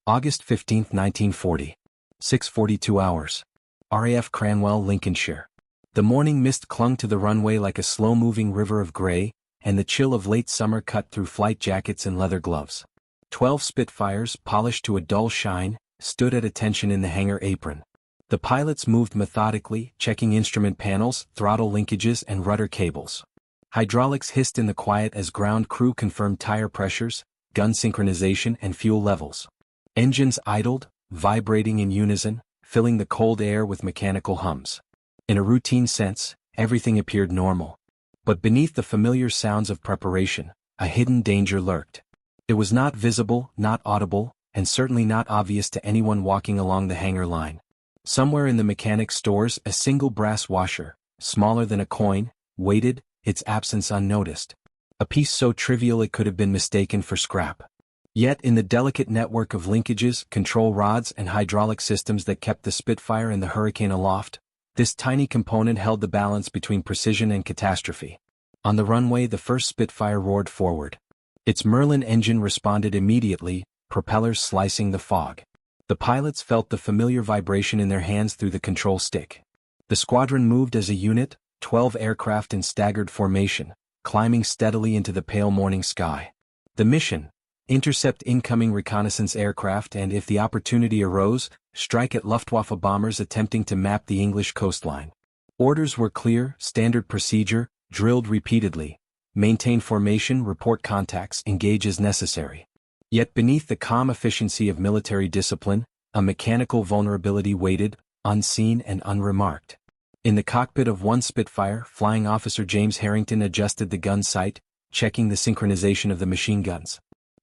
August 15, 1940. 6:42 hours. RAF Cranwell, Lincolnshire. The morning mist clung to the runway like a slow-moving river of gray, and the chill of late summer cut through flight jackets and leather gloves. 12 Spitfires, polished to a dull shine, stood at attention in the hangar apron. The pilots moved methodically, checking instrument panels, throttle linkages and rudder cables. Hydraulics hissed in the quiet as ground crew confirmed tire pressures, gun synchronization and fuel levels. Engines idled, vibrating in unison, filling the cold air with mechanical hums. In a routine sense, everything appeared normal. But beneath the familiar sounds of preparation, a hidden danger lurked. It was not visible, not audible, and certainly not obvious to anyone walking along the hangar line. Somewhere in the mechanics stores, a single brass washer, smaller than a coin, waited, its absence unnoticed. A piece so trivial it could have been mistaken for scrap. Yet in the delicate network of linkages, control rods and hydraulic systems that kept the Spitfire and the Hurricane aloft, this tiny component held the balance between precision and catastrophe. On the runway, the first Spitfire roared forward. Its Merlin engine responded immediately, propellers slicing the fog. The pilots felt the familiar vibration in their hands through the control stick. The squadron moved as a unit, 12 aircraft in staggered formation, climbing steadily into the pale morning sky. The mission: intercept incoming reconnaissance aircraft and, if the opportunity arose, strike at Luftwaffe bombers attempting to map the English coastline. Orders were clear: standard procedure, drilled repeatedly, maintain formation, report contacts, engage as necessary. Yet beneath the calm efficiency of military discipline, a mechanical vulnerability waited, unseen and unremarked. In the cockpit of one Spitfire, Flying Officer James Harrington adjusted the gun sight, checking the synchronization of the machine guns.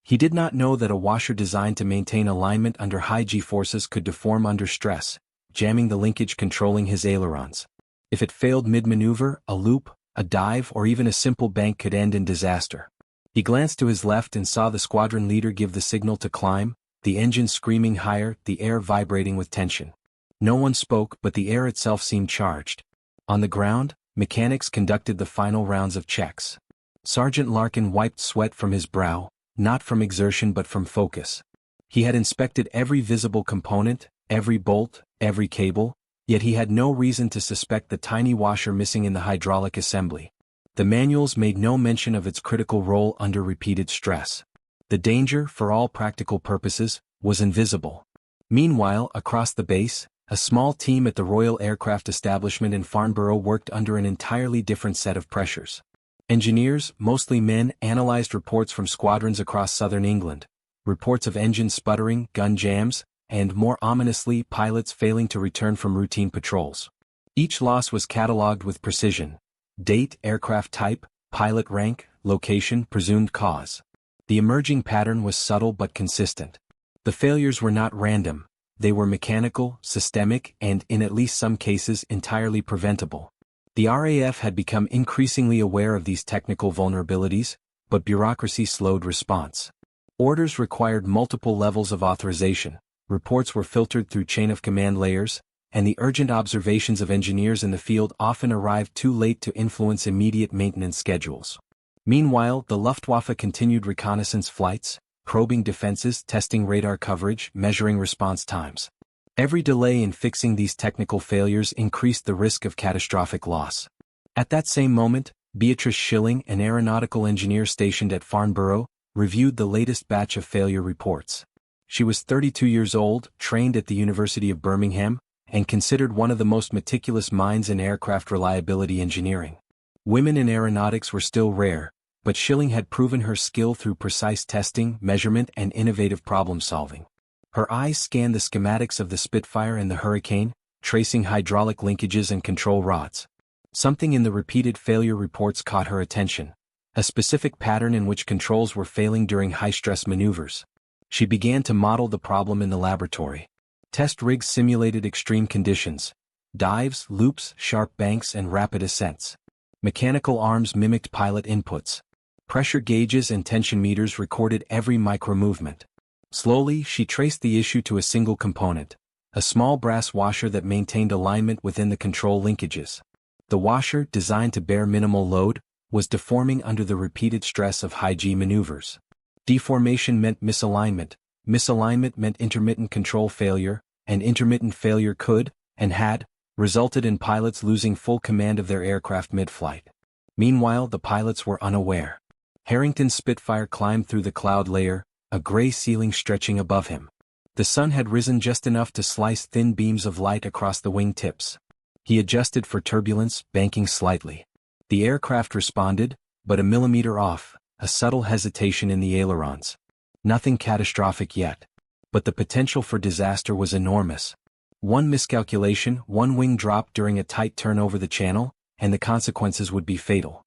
He did not know that a washer designed to maintain alignment under high G-forces could deform under stress, jamming the linkage controlling his ailerons. If it failed mid-maneuver, a loop, a dive or even a simple bank could end in disaster. He glanced to his left and saw the squadron leader give the signal to climb, the engine screaming higher, the air vibrating with tension. No one spoke, but the air itself seemed charged. On the ground, mechanics conducted the final rounds of checks. Sergeant Larkin wiped sweat from his brow, not from exertion but from focus. He had inspected every visible component, every bolt, every cable, yet he had no reason to suspect the tiny washer missing in the hydraulic assembly. The manuals made no mention of its critical role under repeated stress. The danger, for all practical purposes, was invisible. Meanwhile, across the base, a small team at the Royal Aircraft Establishment in Farnborough worked under an entirely different set of pressures. Engineers, mostly men, analyzed reports from squadrons across southern England, reports of engine sputtering, gun jams, and, more ominously, pilots failing to return from routine patrols. Each loss was catalogued with precision: date, aircraft type, pilot rank, location, presumed cause. The emerging pattern was subtle but consistent. The failures were not random, they were mechanical, systemic, and, in at least some cases, entirely preventable. The RAF had become increasingly aware of these technical vulnerabilities, but bureaucracy slowed response. Orders required multiple levels of authorization, reports were filtered through chain-of-command layers, and the urgent observations of engineers in the field often arrived too late to influence immediate maintenance schedules. Meanwhile, the Luftwaffe continued reconnaissance flights, probing defenses, testing radar coverage, measuring response times. Every delay in fixing these technical failures increased the risk of catastrophic loss. At that same moment, Beatrice Shilling, an aeronautical engineer stationed at Farnborough, reviewed the latest batch of failure reports. She was 32 years old, trained at the University of Birmingham, and considered one of the most meticulous minds in aircraft reliability engineering. Women in aeronautics were still rare, but Shilling had proven her skill through precise testing, measurement, and innovative problem-solving. Her eyes scanned the schematics of the Spitfire and the Hurricane, tracing hydraulic linkages and control rods. Something in the repeated failure reports caught her attention: a specific pattern in which controls were failing during high-stress maneuvers. She began to model the problem in the laboratory. Test rigs simulated extreme conditions: dives, loops, sharp banks, and rapid ascents. Mechanical arms mimicked pilot inputs. Pressure gauges and tension meters recorded every micro-movement. Slowly, she traced the issue to a single component: a small brass washer that maintained alignment within the control linkages. The washer, designed to bear minimal load, was deforming under the repeated stress of high G maneuvers. Deformation meant misalignment, misalignment meant intermittent control failure, and intermittent failure could, and had, resulted in pilots losing full command of their aircraft mid-flight. Meanwhile, the pilots were unaware. Harrington's Spitfire climbed through the cloud layer, a gray ceiling stretching above him. The sun had risen just enough to slice thin beams of light across the wing tips. He adjusted for turbulence, banking slightly. The aircraft responded, but a millimeter off, a subtle hesitation in the ailerons. Nothing catastrophic yet. But the potential for disaster was enormous. One miscalculation, one wing drop during a tight turn over the channel, and the consequences would be fatal.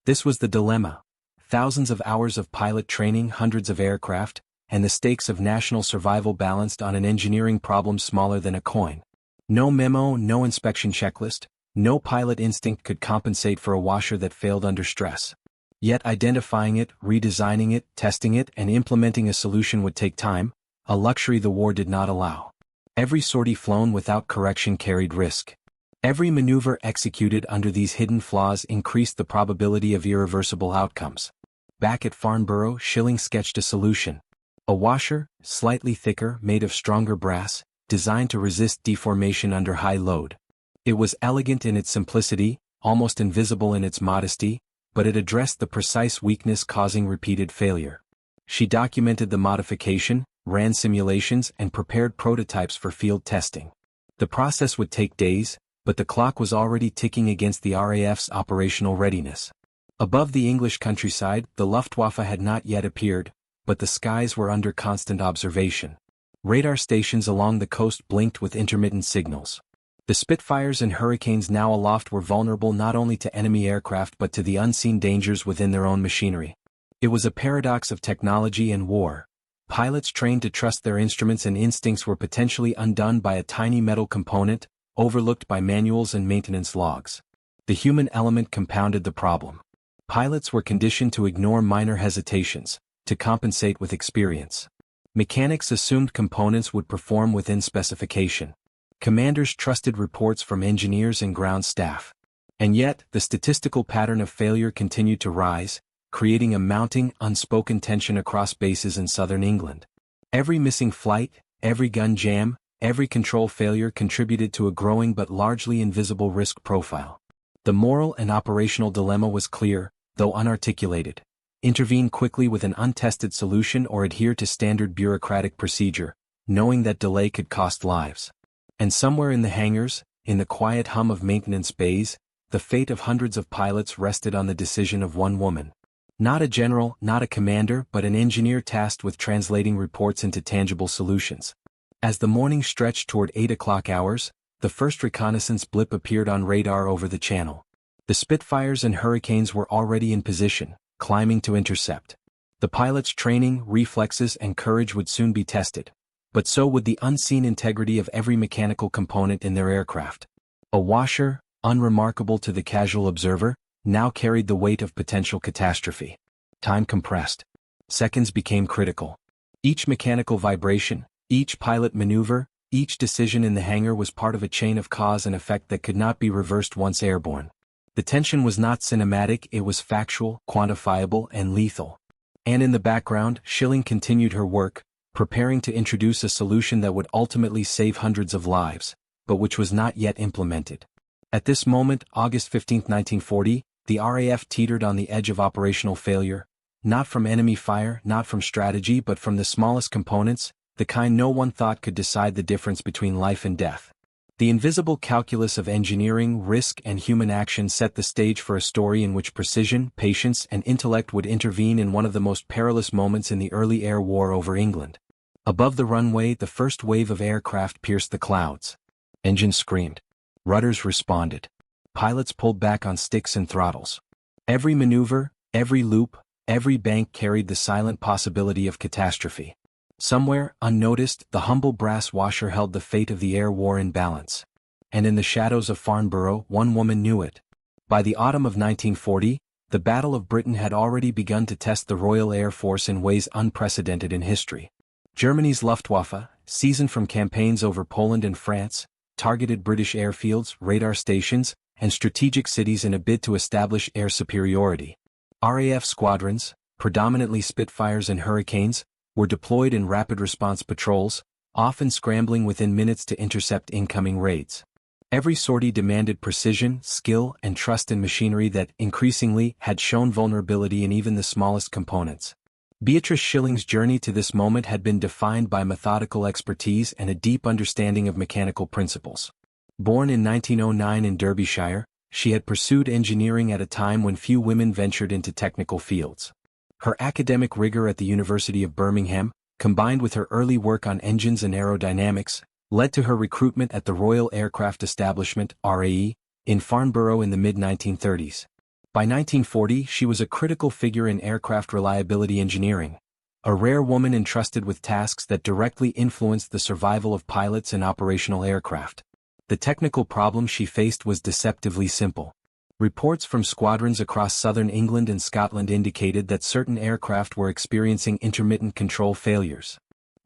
This was the dilemma. Thousands of hours of pilot training, hundreds of aircraft, and the stakes of national survival balanced on an engineering problem smaller than a coin. No memo, no inspection checklist, no pilot instinct could compensate for a washer that failed under stress. Yet identifying it, redesigning it, testing it, and implementing a solution would take time, a luxury the war did not allow. Every sortie flown without correction carried risk. Every maneuver executed under these hidden flaws increased the probability of irreversible outcomes. Back at Farnborough, Shilling sketched a solution. A washer, slightly thicker, made of stronger brass, designed to resist deformation under high load. It was elegant in its simplicity, almost invisible in its modesty, but it addressed the precise weakness causing repeated failure. She documented the modification, ran simulations, and prepared prototypes for field testing. The process would take days, but the clock was already ticking against the RAF's operational readiness. Above the English countryside, the Luftwaffe had not yet appeared, but the skies were under constant observation. Radar stations along the coast blinked with intermittent signals. The Spitfires and Hurricanes now aloft were vulnerable not only to enemy aircraft but to the unseen dangers within their own machinery. It was a paradox of technology and war. Pilots trained to trust their instruments and instincts were potentially undone by a tiny metal component, overlooked by manuals and maintenance logs. The human element compounded the problem. Pilots were conditioned to ignore minor hesitations, to compensate with experience. Mechanics assumed components would perform within specification. Commanders trusted reports from engineers and ground staff. And yet, the statistical pattern of failure continued to rise, creating a mounting, unspoken tension across bases in southern England. Every missing flight, every gun jam, every control failure contributed to a growing but largely invisible risk profile. The moral and operational dilemma was clear, though unarticulated. Intervene quickly with an untested solution or adhere to standard bureaucratic procedure, knowing that delay could cost lives. And somewhere in the hangars, in the quiet hum of maintenance bays, the fate of hundreds of pilots rested on the decision of one woman. Not a general, not a commander, but an engineer tasked with translating reports into tangible solutions. As the morning stretched toward 8 o'clock hours, the first reconnaissance blip appeared on radar over the channel. The Spitfires and Hurricanes were already in position, climbing to intercept. The pilot's training, reflexes, and courage would soon be tested. But so would the unseen integrity of every mechanical component in their aircraft. A washer, unremarkable to the casual observer, now carried the weight of potential catastrophe. Time compressed. Seconds became critical. Each mechanical vibration, each pilot maneuver, each decision in the hangar was part of a chain of cause and effect that could not be reversed once airborne. The tension was not cinematic, it was factual, quantifiable, and lethal. And in the background, Shilling continued her work, preparing to introduce a solution that would ultimately save hundreds of lives, but which was not yet implemented. At this moment, August 15, 1940, the RAF teetered on the edge of operational failure, not from enemy fire, not from strategy, but from the smallest components, the kind no one thought could decide the difference between life and death. The invisible calculus of engineering, risk, and human action set the stage for a story in which precision, patience, and intellect would intervene in one of the most perilous moments in the early air war over England. Above the runway, the first wave of aircraft pierced the clouds. Engines screamed. Rudders responded. Pilots pulled back on sticks and throttles. Every maneuver, every loop, every bank carried the silent possibility of catastrophe. Somewhere, unnoticed, the humble brass washer held the fate of the air war in balance. And in the shadows of Farnborough, one woman knew it. By the autumn of 1940, the Battle of Britain had already begun to test the Royal Air Force in ways unprecedented in history. Germany's Luftwaffe, seasoned from campaigns over Poland and France, targeted British airfields, radar stations, and strategic cities in a bid to establish air superiority. RAF squadrons, predominantly Spitfires and Hurricanes, were deployed in rapid response patrols, often scrambling within minutes to intercept incoming raids. Every sortie demanded precision, skill, and trust in machinery that, increasingly, had shown vulnerability in even the smallest components. Beatrice Shilling's journey to this moment had been defined by methodical expertise and a deep understanding of mechanical principles. Born in 1909 in Derbyshire, she had pursued engineering at a time when few women ventured into technical fields. Her academic rigor at the University of Birmingham, combined with her early work on engines and aerodynamics, led to her recruitment at the Royal Aircraft Establishment (RAE) in Farnborough in the mid-1930s. By 1940 she was a critical figure in aircraft reliability engineering, a rare woman entrusted with tasks that directly influenced the survival of pilots and operational aircraft. The technical problem she faced was deceptively simple. Reports from squadrons across southern England and Scotland indicated that certain aircraft were experiencing intermittent control failures.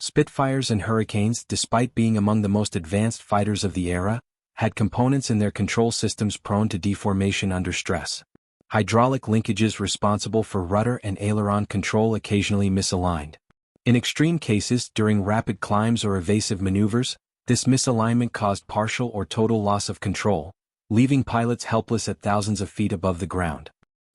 Spitfires and Hurricanes, despite being among the most advanced fighters of the era, had components in their control systems prone to deformation under stress. Hydraulic linkages responsible for rudder and aileron control occasionally misaligned. In extreme cases, during rapid climbs or evasive maneuvers, this misalignment caused partial or total loss of control, leaving pilots helpless at thousands of feet above the ground.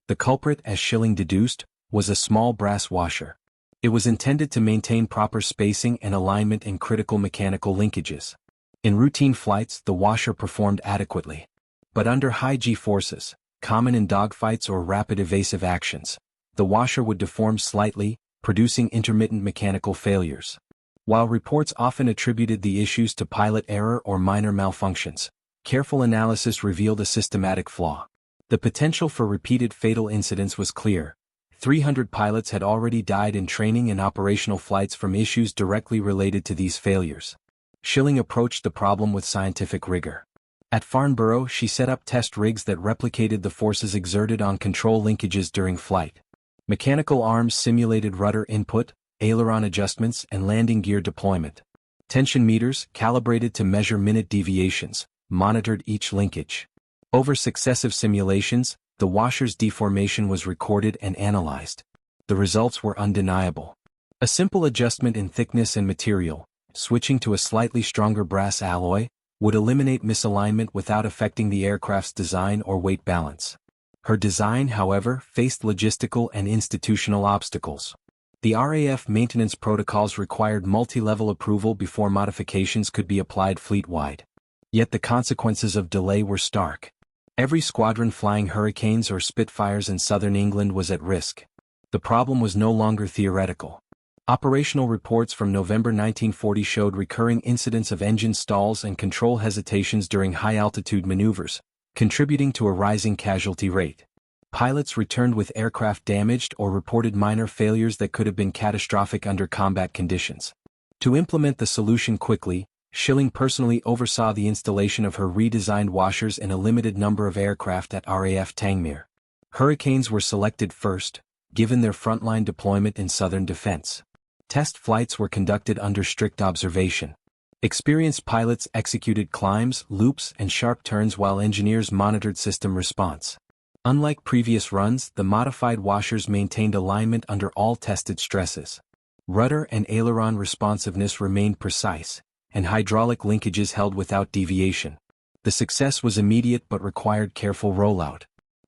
The culprit, as Shilling deduced, was a small brass washer. It was intended to maintain proper spacing and alignment in critical mechanical linkages. In routine flights, the washer performed adequately. But under high G-forces, common in dogfights or rapid evasive actions, the washer would deform slightly, producing intermittent mechanical failures. While reports often attributed the issues to pilot error or minor malfunctions, careful analysis revealed a systematic flaw. The potential for repeated fatal incidents was clear. 300 pilots had already died in training and operational flights from issues directly related to these failures. Shilling approached the problem with scientific rigor. At Farnborough, she set up test rigs that replicated the forces exerted on control linkages during flight. Mechanical arms simulated rudder input, aileron adjustments, and landing gear deployment. Tension meters, calibrated to measure minute deviations, monitored each linkage. Over successive simulations, the washer's deformation was recorded and analyzed. The results were undeniable. A simple adjustment in thickness and material, switching to a slightly stronger brass alloy, would eliminate misalignment without affecting the aircraft's design or weight balance. Her design, however, faced logistical and institutional obstacles. The RAF maintenance protocols required multi-level approval before modifications could be applied fleet-wide. Yet the consequences of delay were stark. Every squadron flying Hurricanes or Spitfires in southern England was at risk. The problem was no longer theoretical. Operational reports from November 1940 showed recurring incidents of engine stalls and control hesitations during high-altitude maneuvers, contributing to a rising casualty rate. Pilots returned with aircraft damaged or reported minor failures that could have been catastrophic under combat conditions. To implement the solution quickly, Shilling personally oversaw the installation of her redesigned washers in a limited number of aircraft at RAF Tangmere. Hurricanes were selected first, given their frontline deployment in southern defense. Test flights were conducted under strict observation. Experienced pilots executed climbs, loops, and sharp turns while engineers monitored system response. Unlike previous runs, the modified washers maintained alignment under all tested stresses. Rudder and aileron responsiveness remained precise, and hydraulic linkages held without deviation. The success was immediate but required careful rollout.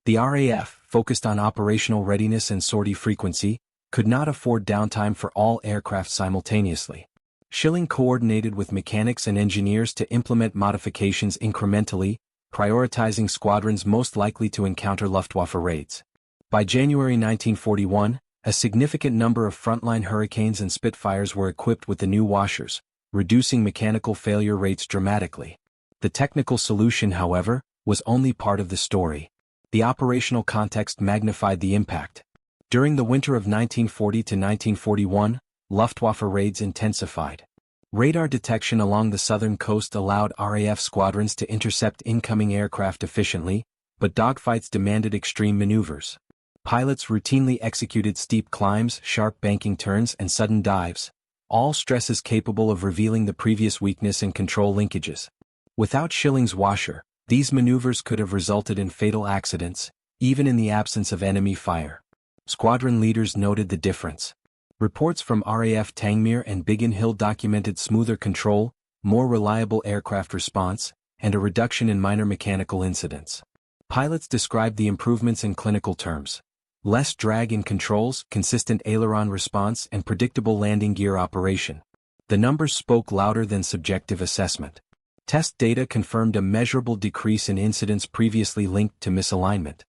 The RAF, focused on operational readiness and sortie frequency, could not afford downtime for all aircraft simultaneously. Shilling coordinated with mechanics and engineers to implement modifications incrementally, prioritizing squadrons most likely to encounter Luftwaffe raids. By January 1941, a significant number of frontline Hurricanes and Spitfires were equipped with the new washers, reducing mechanical failure rates dramatically. The technical solution, however, was only part of the story. The operational context magnified the impact. During the winter of 1940 to 1941, Luftwaffe raids intensified. Radar detection along the southern coast allowed RAF squadrons to intercept incoming aircraft efficiently, but dogfights demanded extreme maneuvers. Pilots routinely executed steep climbs, sharp banking turns, and sudden dives, all stresses capable of revealing the previous weakness in control linkages. Without Shilling's washer, these maneuvers could have resulted in fatal accidents, even in the absence of enemy fire. Squadron leaders noted the difference. Reports from RAF Tangmere and Biggin Hill documented smoother control, more reliable aircraft response, and a reduction in minor mechanical incidents. Pilots described the improvements in clinical terms: less drag in controls, consistent aileron response, and predictable landing gear operation. The numbers spoke louder than subjective assessment. Test data confirmed a measurable decrease in incidents previously linked to misalignment.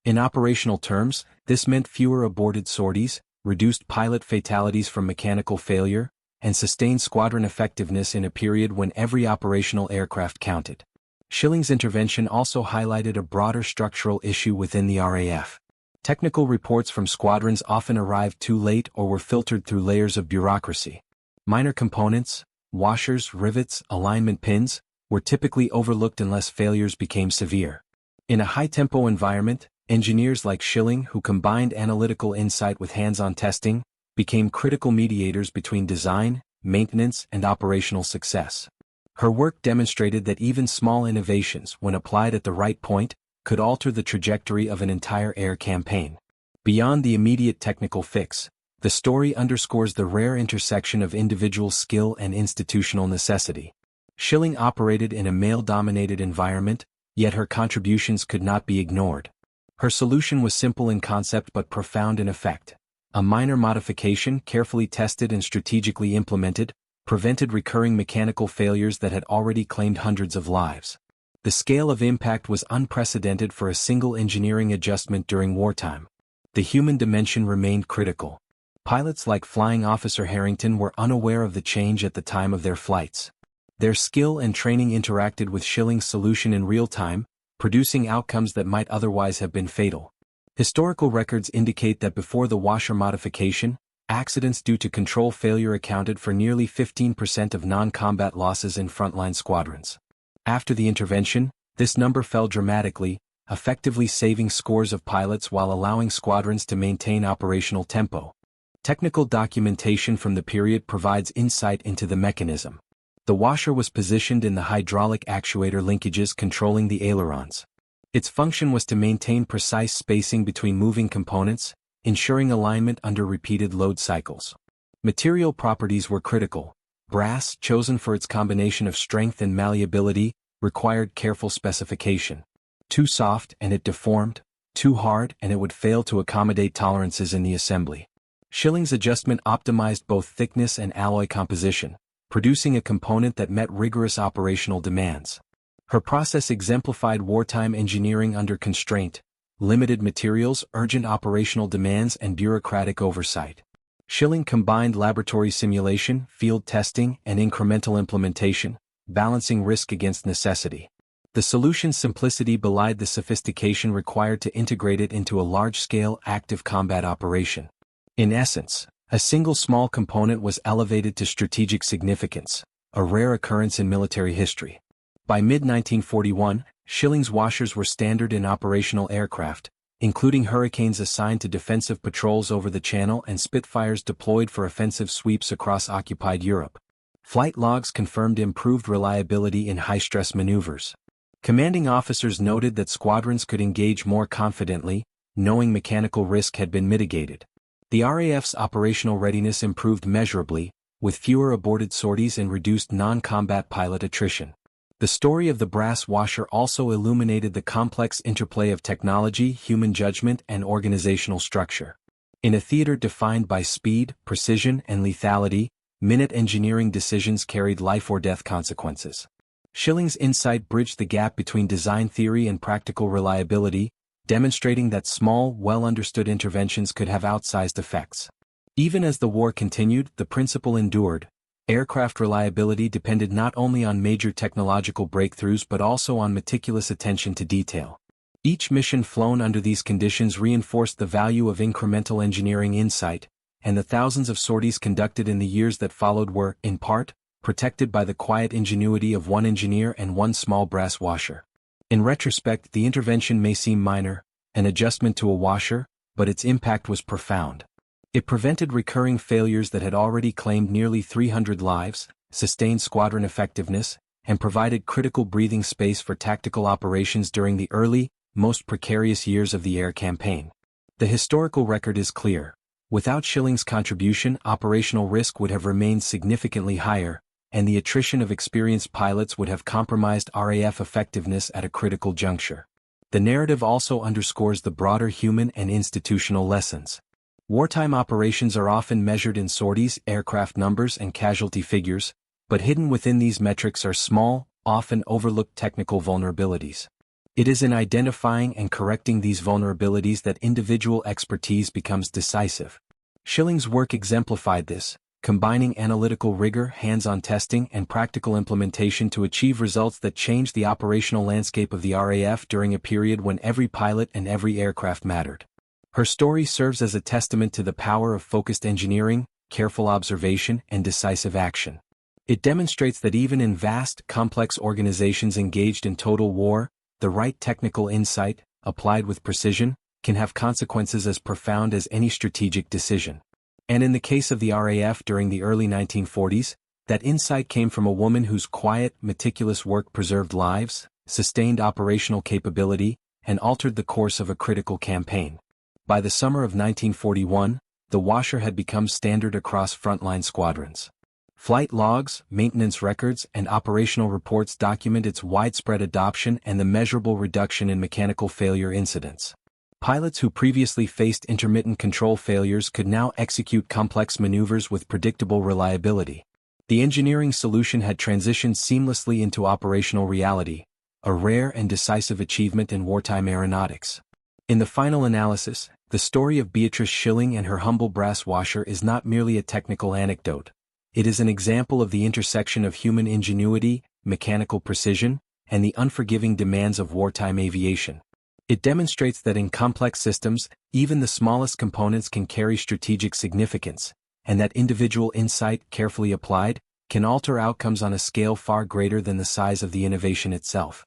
In operational terms, this meant fewer aborted sorties, reduced pilot fatalities from mechanical failure, and sustained squadron effectiveness in a period when every operational aircraft counted. Shilling's intervention also highlighted a broader structural issue within the RAF. Technical reports from squadrons often arrived too late or were filtered through layers of bureaucracy. Minor components, washers, rivets, alignment pins, were typically overlooked unless failures became severe. In a high-tempo environment, engineers like Shilling, who combined analytical insight with hands-on testing, became critical mediators between design, maintenance, and operational success. Her work demonstrated that even small innovations, when applied at the right point, could alter the trajectory of an entire air campaign. Beyond the immediate technical fix, the story underscores the rare intersection of individual skill and institutional necessity. Shilling operated in a male-dominated environment, yet her contributions could not be ignored. Her solution was simple in concept but profound in effect. A minor modification, carefully tested and strategically implemented, prevented recurring mechanical failures that had already claimed hundreds of lives. The scale of impact was unprecedented for a single engineering adjustment during wartime. The human dimension remained critical. Pilots like Flying Officer Harrington were unaware of the change at the time of their flights. Their skill and training interacted with Shilling's solution in real time, producing outcomes that might otherwise have been fatal. Historical records indicate that before the washer modification, accidents due to control failure accounted for nearly 15% of non-combat losses in frontline squadrons. After the intervention, this number fell dramatically, effectively saving scores of pilots while allowing squadrons to maintain operational tempo. Technical documentation from the period provides insight into the mechanism. The washer was positioned in the hydraulic actuator linkages controlling the ailerons. Its function was to maintain precise spacing between moving components, ensuring alignment under repeated load cycles. Material properties were critical. Brass, chosen for its combination of strength and malleability, required careful specification. Too soft and it deformed, too hard and it would fail to accommodate tolerances in the assembly. Shilling's adjustment optimized both thickness and alloy composition, producing a component that met rigorous operational demands. Her process exemplified wartime engineering under constraint, limited materials, urgent operational demands, and bureaucratic oversight. Shilling combined laboratory simulation, field testing, and incremental implementation, balancing risk against necessity. The solution's simplicity belied the sophistication required to integrate it into a large-scale active combat operation. In essence, a single small component was elevated to strategic significance, a rare occurrence in military history. By mid-1941, Shilling's washers were standard in operational aircraft, including Hurricanes assigned to defensive patrols over the Channel and Spitfires deployed for offensive sweeps across occupied Europe. Flight logs confirmed improved reliability in high-stress maneuvers. Commanding officers noted that squadrons could engage more confidently, knowing mechanical risk had been mitigated. The RAF's operational readiness improved measurably, with fewer aborted sorties and reduced non-combat pilot attrition. The story of the brass washer also illuminated the complex interplay of technology, human judgment, and organizational structure. In a theater defined by speed, precision, and lethality, minute engineering decisions carried life-or-death consequences. Shilling's insight bridged the gap between design theory and practical reliability, demonstrating that small, well-understood interventions could have outsized effects. Even as the war continued, the principle endured. Aircraft reliability depended not only on major technological breakthroughs but also on meticulous attention to detail. Each mission flown under these conditions reinforced the value of incremental engineering insight, and the thousands of sorties conducted in the years that followed were, in part, protected by the quiet ingenuity of one engineer and one small brass washer. In retrospect, the intervention may seem minor, an adjustment to a washer, but its impact was profound. It prevented recurring failures that had already claimed nearly 300 lives, sustained squadron effectiveness, and provided critical breathing space for tactical operations during the early, most precarious years of the air campaign. The historical record is clear. Without Shilling's contribution, operational risk would have remained significantly higher, and the attrition of experienced pilots would have compromised RAF effectiveness at a critical juncture. The narrative also underscores the broader human and institutional lessons. Wartime operations are often measured in sorties, aircraft numbers, and casualty figures, but hidden within these metrics are small, often overlooked technical vulnerabilities. It is in identifying and correcting these vulnerabilities that individual expertise becomes decisive. Shilling's work exemplified this, combining analytical rigor, hands-on testing, and practical implementation to achieve results that changed the operational landscape of the RAF during a period when every pilot and every aircraft mattered. Her story serves as a testament to the power of focused engineering, careful observation, and decisive action. It demonstrates that even in vast, complex organizations engaged in total war, the right technical insight, applied with precision, can have consequences as profound as any strategic decision. And in the case of the RAF during the early 1940s, that insight came from a woman whose quiet, meticulous work preserved lives, sustained operational capability, and altered the course of a critical campaign. By the summer of 1941, the washer had become standard across frontline squadrons. Flight logs, maintenance records, and operational reports document its widespread adoption and the measurable reduction in mechanical failure incidents. Pilots who previously faced intermittent control failures could now execute complex maneuvers with predictable reliability. The engineering solution had transitioned seamlessly into operational reality, a rare and decisive achievement in wartime aeronautics. In the final analysis, the story of Beatrice Shilling and her humble brass washer is not merely a technical anecdote. It is an example of the intersection of human ingenuity, mechanical precision, and the unforgiving demands of wartime aviation. It demonstrates that in complex systems, even the smallest components can carry strategic significance, and that individual insight, carefully applied, can alter outcomes on a scale far greater than the size of the innovation itself.